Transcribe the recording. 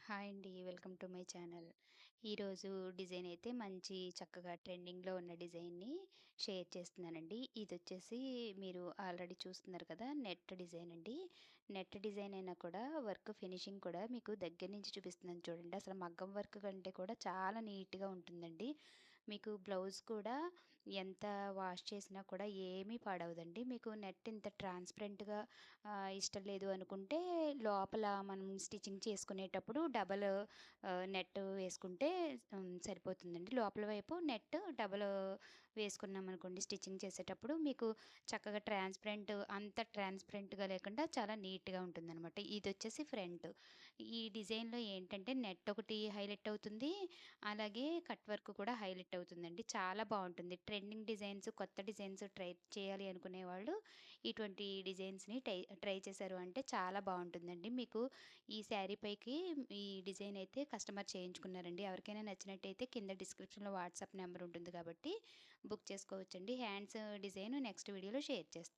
Hi అండి. Welcome to my channel. ఈరోజు design అయితే మంచి చక్కగా ట్రెండింగ్‌లో ఉన్న డిజైన్‌ని షేర్ చేస్తున్నానండి. ఇదొచ్చేసి మీరు ఆల్రెడీ చూస్తున్నారు కదా! నెట్ డిజైన్ అండి. నెట్ డిజైన్ అయినా కూడా వర్క్ ఫినిషింగ్ కూడా మీకు దగ్గర నుంచి చూపిస్తున్నాను చూడండి. అసలు మగ్గం వర్క్ కంటే కూడా చాలా నీట్‌గా ఉంటుందండి. మీకు బ్లౌజ్ కూడా ఎంత వాష్ చేసినా కూడా ఏమీ పాడవదండి. మీకు నెట్ ఇంత ట్రాన్స్‌పరెంట్‌గా ఇష్టం లేదు అనుకుంటే లోపల మనం స్టిచ్చింగ్ చేసుకునేటప్పుడు డబల్ నెట్ వేసుకుంటే సరిపోతుందండి. లోపల వైపు నెట్ డబల్ వేసుకున్నామనుకోండి స్టిచ్చింగ్ చేసేటప్పుడు మీకు చక్కగా అంత ట్రాన్స్‌పరెంట్‌గా లేకుండా చాలా నీట్‌గా ఉంటుందనమాట. ఇదొచ్చేసి ఫ్రంట్. ఈ డిజైన్‌లో ఏంటంటే నెట్ ఒకటి హైలైట్ అవుతుంది. అలాగే కట్ వర్క్ కూడా హైలైట్ అవుతుందండి. చాలా బావుంటుంది. ట్రెండింగ్ డిజైన్స్, కొత్త డిజైన్స్ ట్రై చేయాలి అనుకునేవాళ్ళు ఇటువంటి డిజైన్స్‌ని ట్రై చేశారు అంటే చాలా బావుంటుందండి. మీకు ఈ శారీ పైకి ఈ డిజైన్ అయితే కస్టమర్ చేయించుకున్నారండి. ఎవరికైనా నచ్చినట్టయితే కింద డిస్క్రిప్షన్‌లో వాట్సాప్ నెంబర్ ఉంటుంది కాబట్టి బుక్ చేసుకోవచ్చండి. హ్యాండ్స్ డిజైన్ నెక్స్ట్ వీడియోలో షేర్ చేస్తాను.